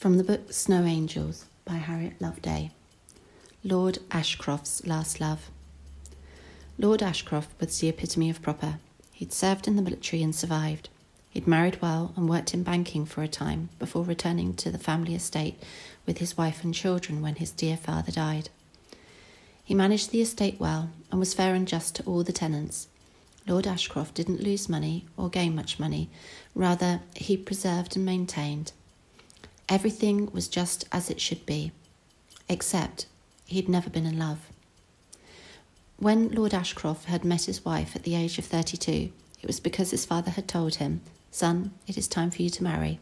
From the book Snow Angels by Harriet Loveday. Lord Ashcroft's Last Love. Lord Ashcroft was the epitome of proper. He'd served in the military and survived. He'd married well and worked in banking for a time before returning to the family estate with his wife and children when his dear father died. He managed the estate well and was fair and just to all the tenants. Lord Ashcroft didn't lose money or gain much money. Rather, he preserved and maintained. Everything was just as it should be, except he'd never been in love. When Lord Ashcroft had met his wife at the age of 32, it was because his father had told him, "Son, it is time for you to marry."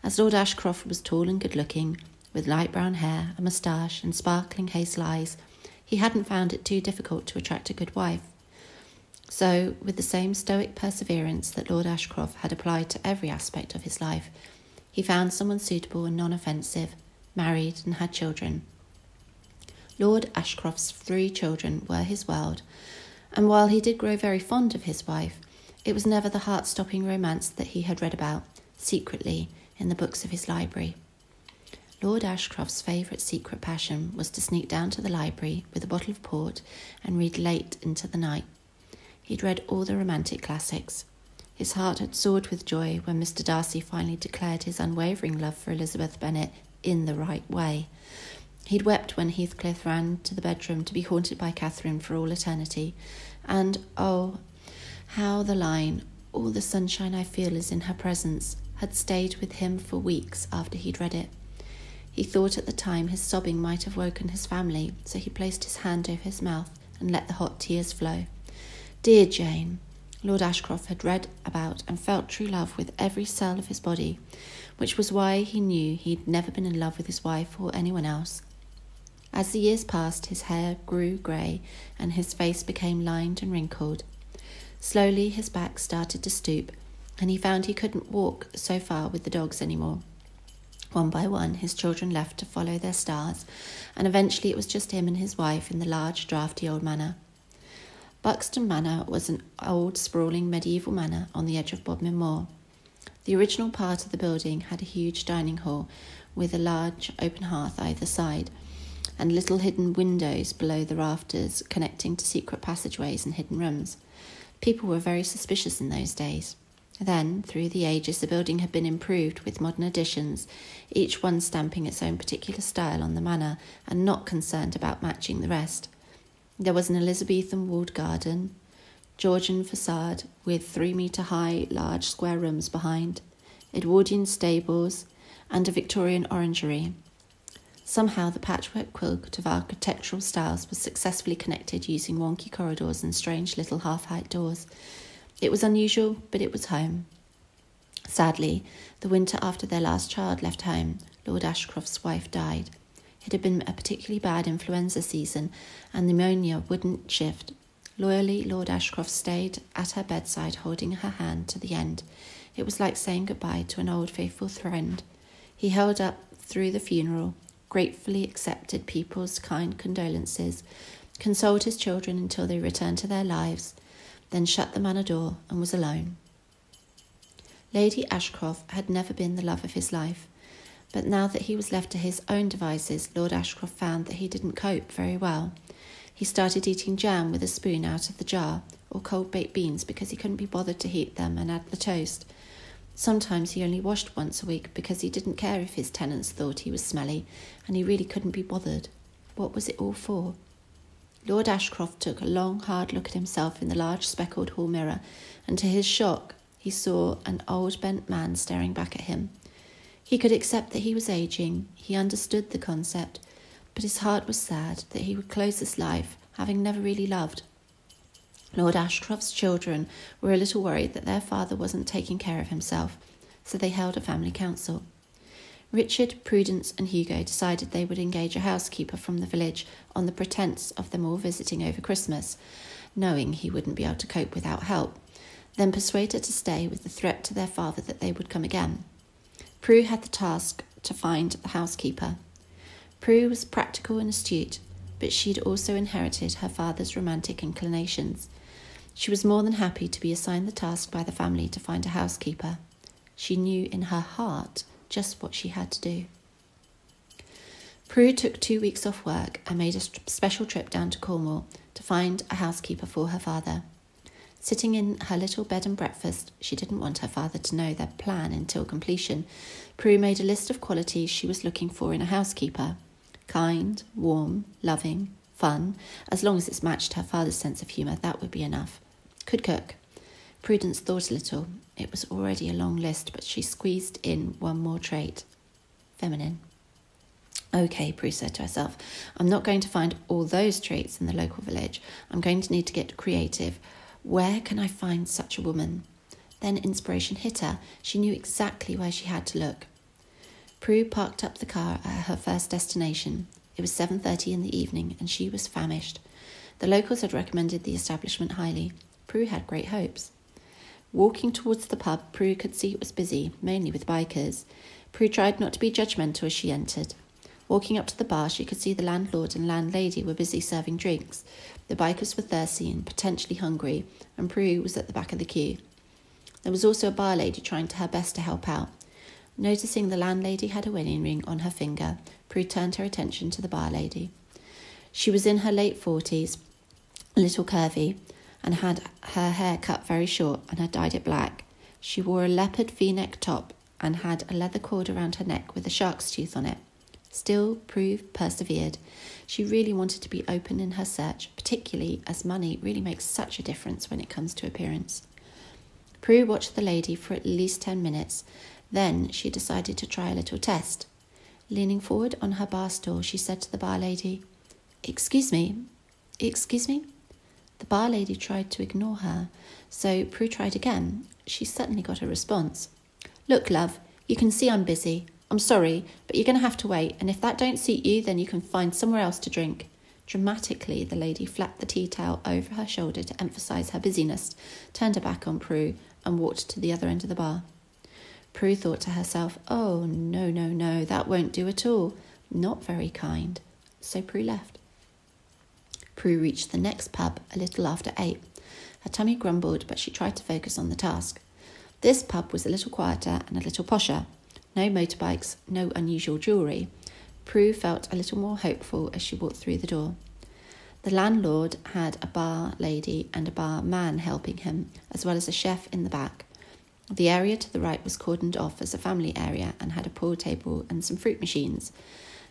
As Lord Ashcroft was tall and good-looking, with light brown hair, a moustache and sparkling hazel eyes, he hadn't found it too difficult to attract a good wife. So, with the same stoic perseverance that Lord Ashcroft had applied to every aspect of his life, he found someone suitable and non-offensive, married and had children. Lord Ashcroft's 3 children were his world, and while he did grow very fond of his wife, it was never the heart-stopping romance that he had read about, secretly, in the books of his library. Lord Ashcroft's favourite secret passion was to sneak down to the library with a bottle of port and read late into the night. He'd read all the romantic classics. His heart had soared with joy when Mr. Darcy finally declared his unwavering love for Elizabeth Bennet in the right way. He'd wept when Heathcliff ran to the bedroom to be haunted by Catherine for all eternity. And, oh, how the line, "All the sunshine I feel is in her presence," had stayed with him for weeks after he'd read it. He thought at the time his sobbing might have woken his family, so he placed his hand over his mouth and let the hot tears flow. Dear Jane! Lord Ashcroft had read about and felt true love with every cell of his body, which was why he knew he'd never been in love with his wife or anyone else. As the years passed, his hair grew grey and his face became lined and wrinkled. Slowly his back started to stoop, and he found he couldn't walk so far with the dogs anymore. One by one, his children left to follow their stars, and eventually it was just him and his wife in the large, draughty old manor. Buxton Manor was an old, sprawling medieval manor on the edge of Bodmin Moor. The original part of the building had a huge dining hall with a large open hearth either side, and little hidden windows below the rafters connecting to secret passageways and hidden rooms. People were very suspicious in those days. Then, through the ages, the building had been improved with modern additions, each one stamping its own particular style on the manor and not concerned about matching the rest. There was an Elizabethan walled garden, Georgian facade with 3-metre-high large square rooms behind, Edwardian stables, and a Victorian orangery. Somehow the patchwork quilt of architectural styles was successfully connected using wonky corridors and strange little half-height doors. It was unusual, but it was home. Sadly, the winter after their last child left home, Lord Ashcroft's wife died. It had been a particularly bad influenza season, and pneumonia wouldn't shift. Loyally, Lord Ashcroft stayed at her bedside, holding her hand to the end. It was like saying goodbye to an old faithful friend. He held up through the funeral, gratefully accepted people's kind condolences, consoled his children until they returned to their lives, then shut the manor door and was alone. Lady Ashcroft had never been the love of his life, but now that he was left to his own devices, Lord Ashcroft found that he didn't cope very well. He started eating jam with a spoon out of the jar, or cold baked beans because he couldn't be bothered to heat them and add the toast. Sometimes he only washed once a week because he didn't care if his tenants thought he was smelly, and he really couldn't be bothered. What was it all for? Lord Ashcroft took a long, hard look at himself in the large speckled hall mirror, and to his shock, he saw an old bent man staring back at him. He could accept that he was ageing, he understood the concept, but his heart was sad that he would close his life, having never really loved. Lord Ashcroft's children were a little worried that their father wasn't taking care of himself, so they held a family council. Richard, Prudence and Hugo decided they would engage a housekeeper from the village on the pretence of them all visiting over Christmas, knowing he wouldn't be able to cope without help, then persuade her to stay with the threat to their father that they would come again. Prue had the task to find the housekeeper. Prue was practical and astute, but she'd also inherited her father's romantic inclinations. She was more than happy to be assigned the task by the family to find a housekeeper. She knew in her heart just what she had to do. Prue took 2 weeks off work and made a special trip down to Cornwall to find a housekeeper for her father. Sitting in her little bed and breakfast, she didn't want her father to know their plan until completion. Prue made a list of qualities she was looking for in a housekeeper. Kind, warm, loving, fun. As long as it's matched her father's sense of humour, that would be enough. Could cook. Prudence thought a little. It was already a long list, but she squeezed in one more trait. Feminine. Okay, Prue said to herself, I'm not going to find all those traits in the local village. I'm going to need to get creative. Where can I find such a woman? Then inspiration hit her. She knew exactly where she had to look. Prue parked up the car at her first destination. It was 7:30 in the evening, and she was famished. The locals had recommended the establishment highly. Prue had great hopes. Walking towards the pub, Prue could see it was busy, mainly with bikers. Prue tried not to be judgmental as she entered. Walking up to the bar, she could see the landlord and landlady were busy serving drinks. The bikers were thirsty and potentially hungry, and Prue was at the back of the queue. There was also a bar lady trying her best to help out. Noticing the landlady had a wedding ring on her finger, Prue turned her attention to the bar lady. She was in her late 40s, a little curvy, and had her hair cut very short and had dyed it black. She wore a leopard V-neck top and had a leather cord around her neck with a shark's tooth on it. Still, Prue persevered. She really wanted to be open in her search, particularly as money really makes such a difference when it comes to appearance. Prue watched the lady for at least 10 minutes. Then she decided to try a little test. Leaning forward on her bar stool, she said to the bar lady, Excuse me? The bar lady tried to ignore her, so Prue tried again. She suddenly got a response. Look, love, you can see I'm busy. I'm sorry, but you're going to have to wait, and if that don't suit you, then you can find somewhere else to drink. Dramatically, the lady flapped the tea towel over her shoulder to emphasise her busyness, turned her back on Prue, and walked to the other end of the bar. Prue thought to herself, oh, no, that won't do at all. Not very kind. So Prue left. Prue reached the next pub a little after 8. Her tummy grumbled, but she tried to focus on the task. This pub was a little quieter and a little posher. No motorbikes, no unusual jewellery. Prue felt a little more hopeful as she walked through the door. The landlord had a bar lady and a bar man helping him, as well as a chef in the back. The area to the right was cordoned off as a family area and had a pool table and some fruit machines.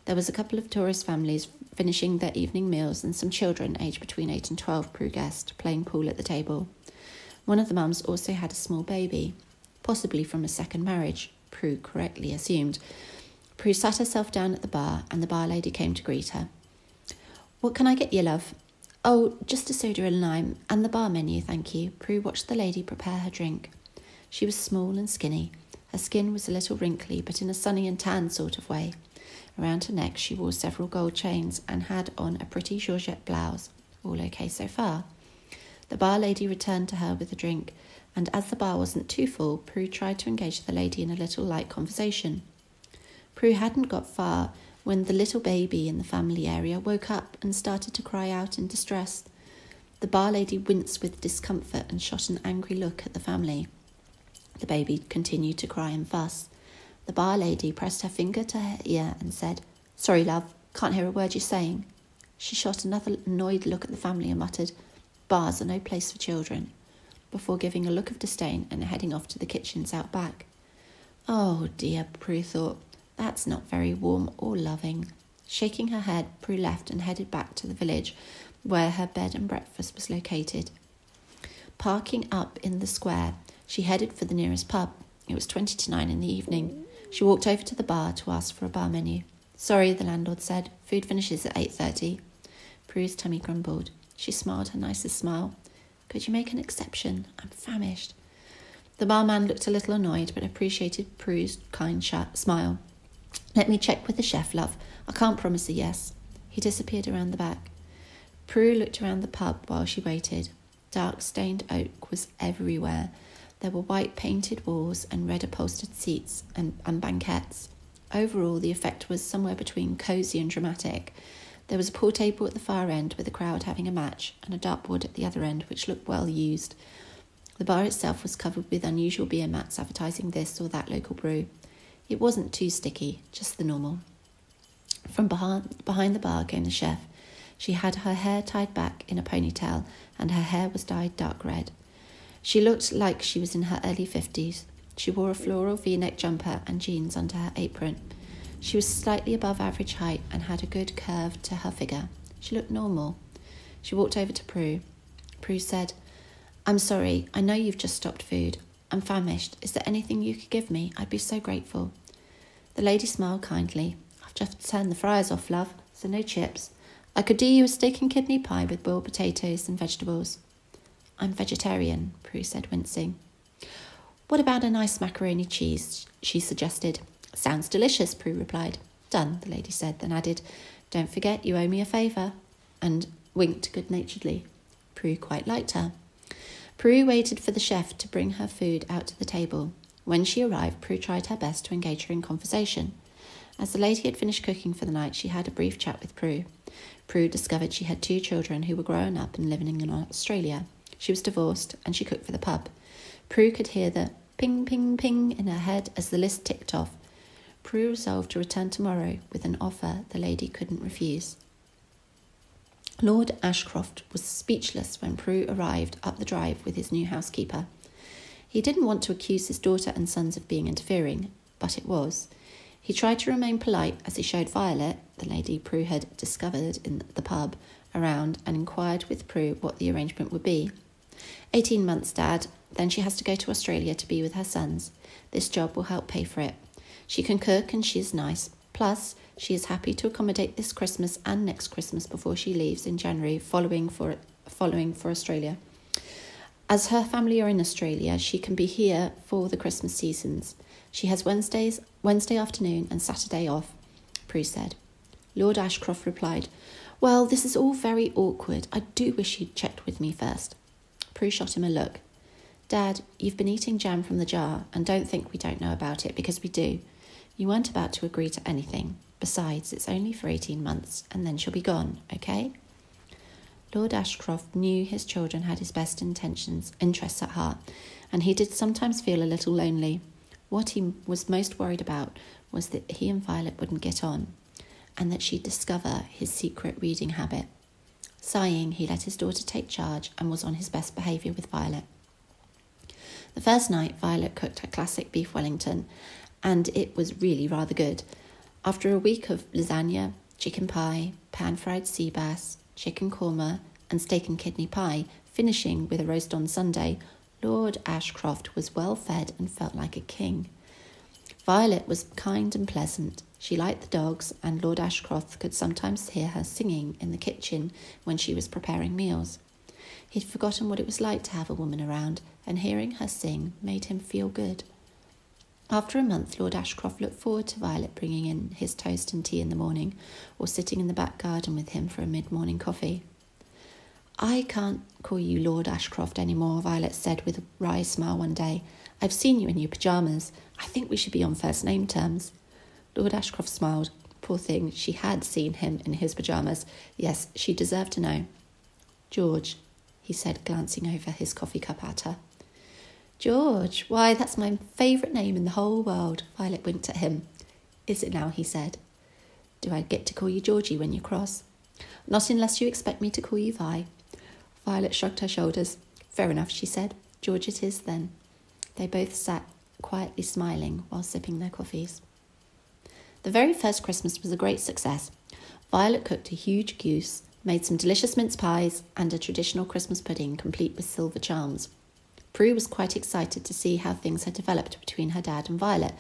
There was a couple of tourist families finishing their evening meals and some children aged between 8 and 12, Prue guessed, playing pool at the table. One of the mums also had a small baby, possibly from a second marriage, Prue correctly assumed. Prue sat herself down at the bar and the bar lady came to greet her. What can I get you, love? Oh, just a soda and lime and the bar menu, thank you. Prue watched the lady prepare her drink. She was small and skinny. Her skin was a little wrinkly, but in a sunny and tan sort of way. Around her neck she wore several gold chains and had on a pretty georgette blouse. All okay so far. The bar lady returned to her with a drink, and as the bar wasn't too full, Prue tried to engage the lady in a little light conversation. Prue hadn't got far when the little baby in the family area woke up and started to cry out in distress. The bar lady winced with discomfort and shot an angry look at the family. The baby continued to cry and fuss. The bar lady pressed her finger to her ear and said, Sorry, love, can't hear a word you're saying. She shot another annoyed look at the family and muttered, Bars are no place for children, before giving a look of disdain and heading off to the kitchens out back. Oh dear, Prue thought, that's not very warm or loving. Shaking her head, Prue left and headed back to the village where her bed and breakfast was located. Parking up in the square, she headed for the nearest pub. It was 20 to 9 in the evening. She walked over to the bar to ask for a bar menu. Sorry, the landlord said. Food finishes at 8:30. Prue's tummy grumbled. She smiled her nicest smile. Could you make an exception? I'm famished. The barman looked a little annoyed, but appreciated Prue's kind smile. Let me check with the chef, love. I can't promise a yes. He disappeared around the back. Prue looked around the pub while she waited. Dark stained oak was everywhere. There were white painted walls and red upholstered seats and banquettes. Overall, the effect was somewhere between cosy and dramatic. There was a pool table at the far end with the crowd having a match, and a dartboard at the other end which looked well used. The bar itself was covered with unusual beer mats advertising this or that local brew. It wasn't too sticky, just the normal. From behind the bar came the chef. She had her hair tied back in a ponytail, and her hair was dyed dark red. She looked like she was in her early 50s. She wore a floral V-neck jumper and jeans under her apron. She was slightly above average height and had a good curve to her figure. She looked normal. She walked over to Prue. Prue said, "I'm sorry, I know you've just stopped food. I'm famished. Is there anything you could give me? I'd be so grateful." The lady smiled kindly. "I've just turned the fryers off, love, so no chips. I could do you a steak and kidney pie with boiled potatoes and vegetables." "I'm vegetarian," Prue said, wincing. "What about a nice macaroni cheese?" she suggested. "Sounds delicious," Prue replied. "Done," the lady said, then added, "Don't forget you owe me a favour," and winked good-naturedly. Prue quite liked her. Prue waited for the chef to bring her food out to the table. When she arrived, Prue tried her best to engage her in conversation. As the lady had finished cooking for the night, she had a brief chat with Prue. Prue discovered she had 2 children who were growing up and living in Australia. She was divorced and she cooked for the pub. Prue could hear the ping, ping, ping in her head as the list ticked off. Prue resolved to return tomorrow with an offer the lady couldn't refuse. Lord Ashcroft was speechless when Prue arrived up the drive with his new housekeeper. He didn't want to accuse his daughter and sons of being interfering, but it was. He tried to remain polite as he showed Violet, the lady Prue had discovered in the pub, around and inquired with Prue what the arrangement would be. 18 months, Dad. Then she has to go to Australia to be with her sons. This job will help pay for it. She can cook and she is nice. Plus, she is happy to accommodate this Christmas and next Christmas before she leaves in January, following for Australia. As her family are in Australia, she can be here for the Christmas seasons. She has Wednesday afternoon and Saturday off, Prue said. Lord Ashcroft replied, "Well, this is all very awkward. I do wish you'd checked with me first." Prue shot him a look. "Dad, you've been eating jam from the jar, and don't think we don't know about it, because we do. You weren't about to agree to anything. Besides, it's only for 18 months, and then she'll be gone, okay?" Lord Ashcroft knew his children had his best interests at heart, and he did sometimes feel a little lonely. What he was most worried about was that he and Violet wouldn't get on, and that she'd discover his secret reading habit. Sighing, he let his daughter take charge and was on his best behaviour with Violet. The first night, Violet cooked her classic beef Wellington, and it was really rather good. After a week of lasagna, chicken pie, pan-fried sea bass, chicken korma, and steak and kidney pie, finishing with a roast on Sunday, Lord Ashcroft was well fed and felt like a king. Violet was kind and pleasant. She liked the dogs, and Lord Ashcroft could sometimes hear her singing in the kitchen when she was preparing meals. He'd forgotten what it was like to have a woman around, and hearing her sing made him feel good. After a month, Lord Ashcroft looked forward to Violet bringing in his toast and tea in the morning, or sitting in the back garden with him for a mid-morning coffee. "I can't call you Lord Ashcroft anymore," Violet said with a wry smile one day. "I've seen you in your pyjamas. I think we should be on first name terms." Lord Ashcroft smiled. Poor thing, she had seen him in his pyjamas. Yes, she deserved to know. "George," he said, glancing over his coffee cup at her. "George, why, that's my favourite name in the whole world." Violet winked at him. "Is it now?" he said. "Do I get to call you Georgie when you're cross?" "Not unless you expect me to call you Vi." Violet shrugged her shoulders. "Fair enough," she said. "George it is, then." They both sat quietly smiling while sipping their coffees. The very first Christmas was a great success. Violet cooked a huge goose, made some delicious mince pies, and a traditional Christmas pudding complete with silver charms. Prue was quite excited to see how things had developed between her dad and Violet,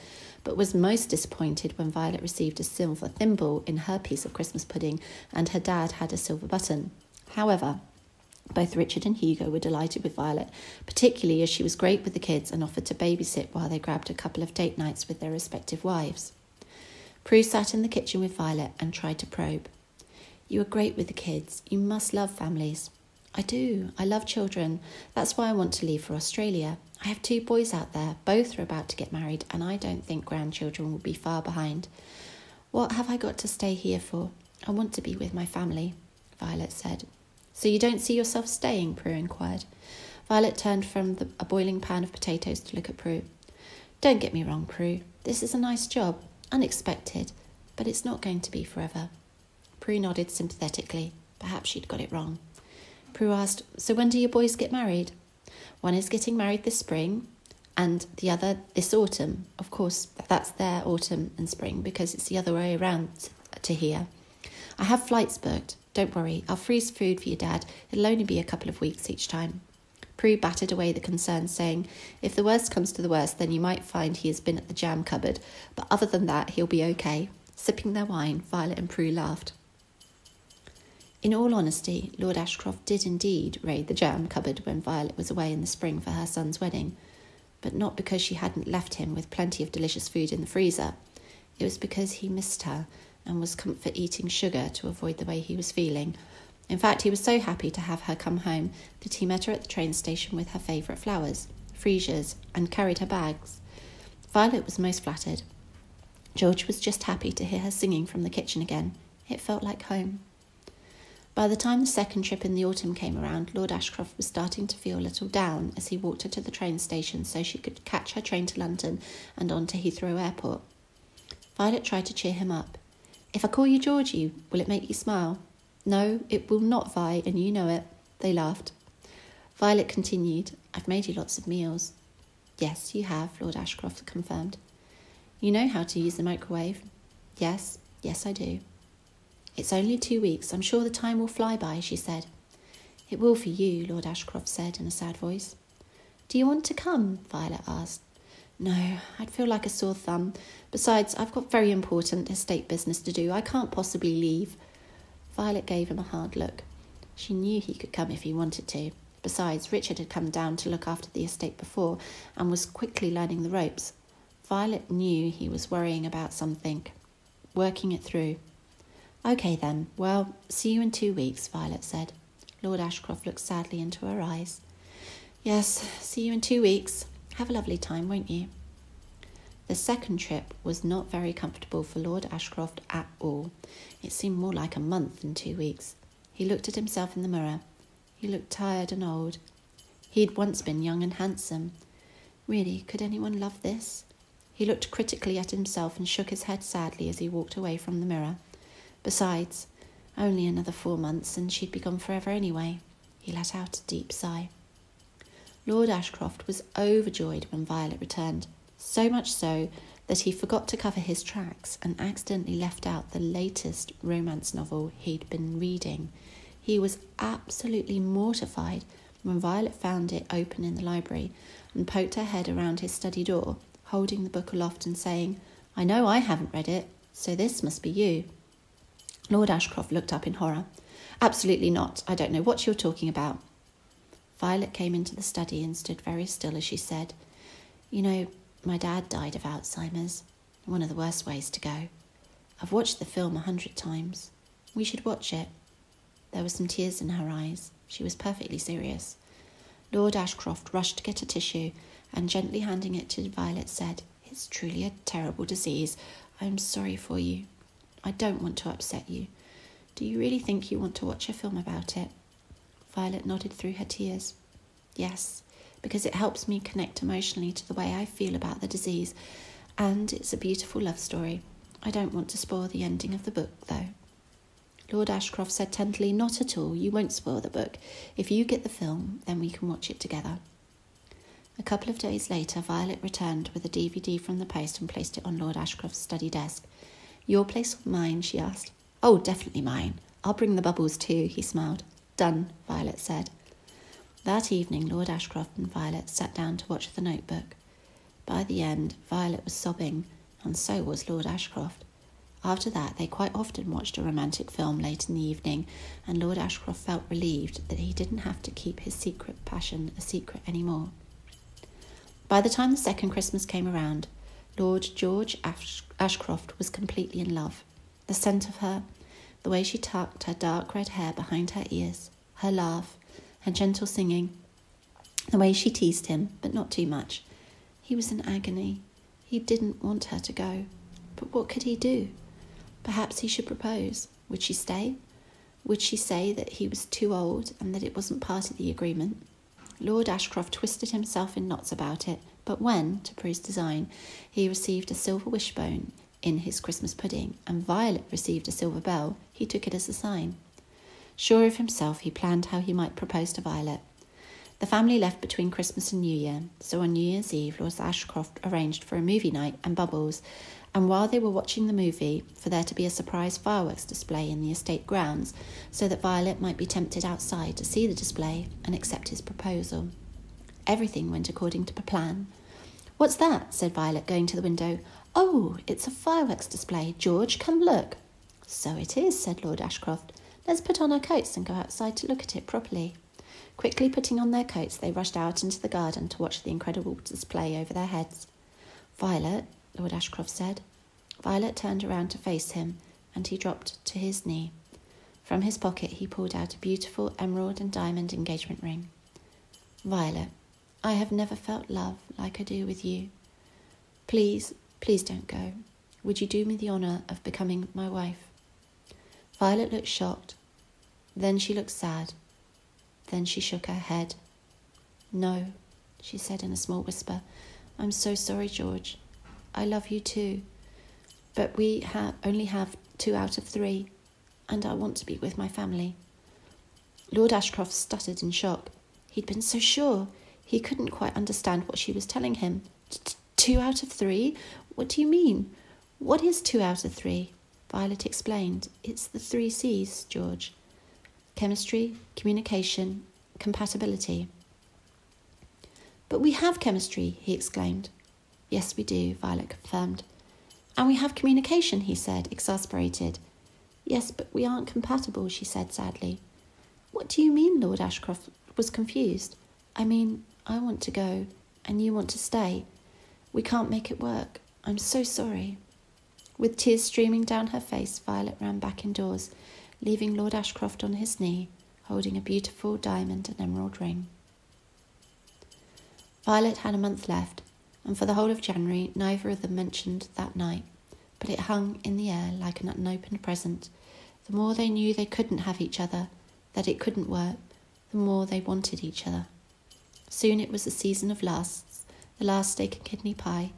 but was most disappointed when Violet received a silver thimble in her piece of Christmas pudding and her dad had a silver button. However, both Richard and Hugo were delighted with Violet, particularly as she was great with the kids and offered to babysit while they grabbed a couple of date nights with their respective wives. Prue sat in the kitchen with Violet and tried to probe. "You are great with the kids. You must love families." "I do. I love children. That's why I want to leave for Australia. I have 2 boys out there. Both are about to get married, and I don't think grandchildren will be far behind. What have I got to stay here for? I want to be with my family," Violet said. "So you don't see yourself staying?" Prue inquired. Violet turned from a boiling pan of potatoes to look at Prue. Don't get me wrong, Prue. This is a nice job, unexpected, but it's not going to be forever. Prue nodded sympathetically. Perhaps she'd got it wrong. Prue asked, so when do your boys get married? One is getting married this spring and the other this autumn. Of course, that's their autumn and spring because it's the other way around to here. I have flights booked. Don't worry, I'll freeze food for your dad. It'll only be a couple of weeks each time. Prue battered away the concern, saying, if the worst comes to the worst, then you might find he has been at the jam cupboard, but other than that, he'll be okay. Sipping their wine, Violet and Prue laughed. In all honesty, Lord Ashcroft did indeed raid the jam cupboard when Violet was away in the spring for her son's wedding, but not because she hadn't left him with plenty of delicious food in the freezer. It was because he missed her and was comfort eating sugar to avoid the way he was feeling. In fact, he was so happy to have her come home that he met her at the train station with her favourite flowers, freesias, and carried her bags. Violet was most flattered. George was just happy to hear her singing from the kitchen again. It felt like home. By the time the second trip in the autumn came around, Lord Ashcroft was starting to feel a little down as he walked her to the train station so she could catch her train to London and on to Heathrow Airport. Violet tried to cheer him up. If I call you Georgie, will it make you smile? No, it will not, Vi, and you know it. They laughed. Violet continued, I've made you lots of meals. Yes, you have, Lord Ashcroft confirmed. You know how to use the microwave? Yes, I do. It's only 2 weeks. I'm sure the time will fly by, she said. It will for you, Lord Ashcroft said in a sad voice. Do you want to come? Violet asked. No, I'd feel like a sore thumb. Besides, I've got very important estate business to do. I can't possibly leave. Violet gave him a hard look. She knew he could come if he wanted to. Besides, Richard had come down to look after the estate before and was quickly learning the ropes. Violet knew he was worrying about something, working it through. Okay then, well, see you in 2 weeks, Violet said. Lord Ashcroft looked sadly into her eyes. Yes, see you in 2 weeks. Have a lovely time, won't you? The second trip was not very comfortable for Lord Ashcroft at all. It seemed more like a month than 2 weeks. He looked at himself in the mirror. He looked tired and old. He'd once been young and handsome. Really, could anyone love this? He looked critically at himself and shook his head sadly as he walked away from the mirror. Besides, only another 4 months and she'd be gone forever anyway. He let out a deep sigh. Lord Ashcroft was overjoyed when Violet returned, so much so that he forgot to cover his tracks and accidentally left out the latest romance novel he'd been reading. He was absolutely mortified when Violet found it open in the library and poked her head around his study door, holding the book aloft and saying, I know I haven't read it, so this must be you. Lord Ashcroft looked up in horror. Absolutely not. I don't know what you're talking about. Violet came into the study and stood very still as she said, You know, my dad died of Alzheimer's. One of the worst ways to go. I've watched the film 100 times. We should watch it. There were some tears in her eyes. She was perfectly serious. Lord Ashcroft rushed to get a tissue and gently handing it to Violet said, It's truly a terrible disease. I am sorry for you. I don't want to upset you. Do you really think you want to watch a film about it? Violet nodded through her tears. Yes, because it helps me connect emotionally to the way I feel about the disease, and it's a beautiful love story. I don't want to spoil the ending of the book, though. Lord Ashcroft said tenderly, Not at all, you won't spoil the book. If you get the film, then we can watch it together. A couple of days later, Violet returned with a DVD from the post and placed it on Lord Ashcroft's study desk. Your place or mine, she asked. Oh, definitely mine. I'll bring the bubbles too, he smiled. Done, Violet said. That evening, Lord Ashcroft and Violet sat down to watch The Notebook. By the end, Violet was sobbing, and so was Lord Ashcroft. After that, they quite often watched a romantic film late in the evening, and Lord Ashcroft felt relieved that he didn't have to keep his secret passion a secret anymore. By the time the second Christmas came around, Lord George Ashcroft was completely in love. The scent of her, the way she tucked her dark red hair behind her ears, her laugh, her gentle singing, the way she teased him, but not too much. He was in agony. He didn't want her to go. But what could he do? Perhaps he should propose. Would she stay? Would she say that he was too old and that it wasn't part of the agreement? Lord Ashcroft twisted himself in knots about it, But when, to Prue's design, he received a silver wishbone in his Christmas pudding and Violet received a silver bell, he took it as a sign. Sure of himself, he planned how he might propose to Violet. The family left between Christmas and New Year, so on New Year's Eve, Lord Ashcroft arranged for a movie night and bubbles, and while they were watching the movie, for there to be a surprise fireworks display in the estate grounds, so that Violet might be tempted outside to see the display and accept his proposal. Everything went according to plan. "What's that?" said Violet, going to the window. "Oh, it's a fireworks display. George, come look." "So it is," said Lord Ashcroft. "Let's put on our coats and go outside to look at it properly." Quickly putting on their coats, they rushed out into the garden to watch the incredible display over their heads. "Violet," Lord Ashcroft said. Violet turned around to face him, and he dropped to his knee. From his pocket he pulled out a beautiful emerald and diamond engagement ring. "Violet, I have never felt love like I do with you. Please, please don't go. Would you do me the honour of becoming my wife?" Violet looked shocked. Then she looked sad. Then she shook her head. "No," she said in a small whisper. "I'm so sorry, George. I love you too. But we only have 2 out of 3, and I want to be with my family." Lord Ashcroft stuttered in shock. He'd been so sure. He couldn't quite understand what she was telling him. 2 out of 3? What do you mean? What is 2 out of 3? Violet explained. "It's the 3 C's, George. Chemistry, communication, compatibility." "But we have chemistry," he exclaimed. "Yes, we do," Violet confirmed. "And we have communication," he said, exasperated. "Yes, but we aren't compatible," she said sadly. "What do you mean?" Lord Ashcroft was confused. "I mean, I want to go, and you want to stay. We can't make it work. I'm so sorry." With tears streaming down her face, Violet ran back indoors, leaving Lord Ashcroft on his knee, holding a beautiful diamond and emerald ring. Violet had a month left, and for the whole of January neither of them mentioned that night, but it hung in the air like an unopened present. The more they knew they couldn't have each other, that it couldn't work, the more they wanted each other. Soon it was the season of lasts, the last steak and kidney pie,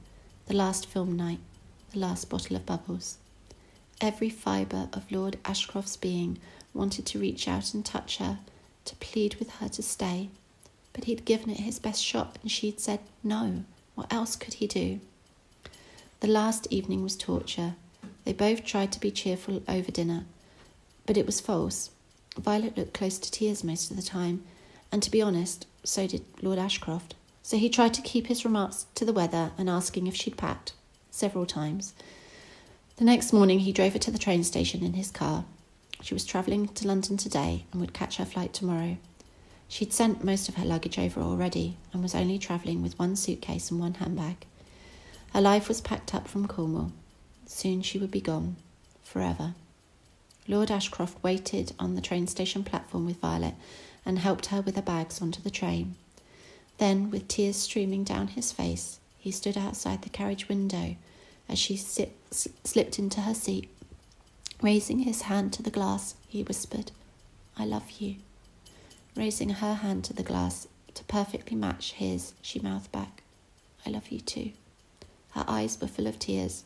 the last film night, the last bottle of bubbles. Every fibre of Lord Ashcroft's being wanted to reach out and touch her, to plead with her to stay, but he'd given it his best shot and she'd said no. What else could he do? The last evening was torture. They both tried to be cheerful over dinner, but it was false. Violet looked close to tears most of the time, and to be honest, so did Lord Ashcroft. So he tried to keep his remarks to the weather and asking if she'd packed, several times. The next morning he drove her to the train station in his car. She was travelling to London today and would catch her flight tomorrow. She'd sent most of her luggage over already and was only travelling with 1 suitcase and 1 handbag. Her life was packed up from Cornwall. Soon she would be gone, forever. Lord Ashcroft waited on the train station platform with Violet and helped her with her bags onto the train. Then, with tears streaming down his face, he stood outside the carriage window as she slipped into her seat. Raising his hand to the glass, he whispered, "I love you." Raising her hand to the glass to perfectly match his, she mouthed back, "I love you too." Her eyes were full of tears.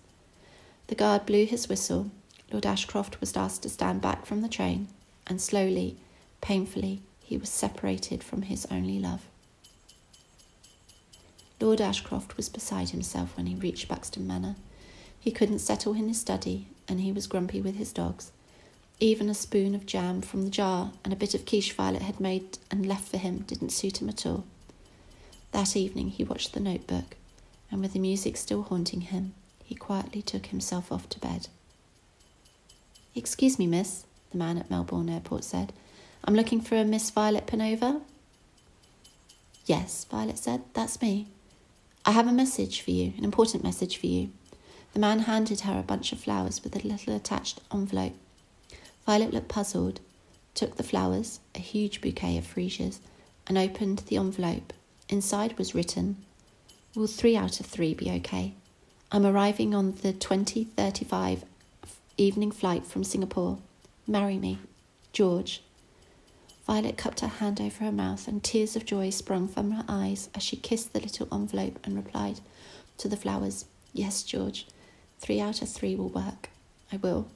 The guard blew his whistle. Lord Ashcroft was asked to stand back from the train, and slowly, painfully, he was separated from his only love. Lord Ashcroft was beside himself when he reached Buxton Manor. He couldn't settle in his study, and he was grumpy with his dogs. Even a spoon of jam from the jar and a bit of quiche Violet had made and left for him didn't suit him at all. That evening he watched The Notebook, and with the music still haunting him, he quietly took himself off to bed. "Excuse me, miss," the man at Melbourne Airport said. "I'm looking for a Miss Violet Panova." "Yes," Violet said, "that's me. I have a message for you, an important message for you." The man handed her a bunch of flowers with a little attached envelope. Violet looked puzzled, took the flowers, a huge bouquet of freesias, and opened the envelope. Inside was written, "Will 3 out of 3 be okay? I'm arriving on the 20:35 evening flight from Singapore. Marry me, George." Violet cupped her hand over her mouth, and tears of joy sprung from her eyes as she kissed the little envelope and replied to the flowers, "Yes, George, 3 out of 3 will work. I will."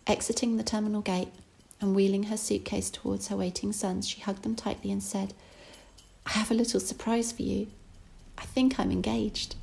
Exiting the terminal gate and wheeling her suitcase towards her waiting sons, she hugged them tightly and said, "I have a little surprise for you. I think I'm engaged."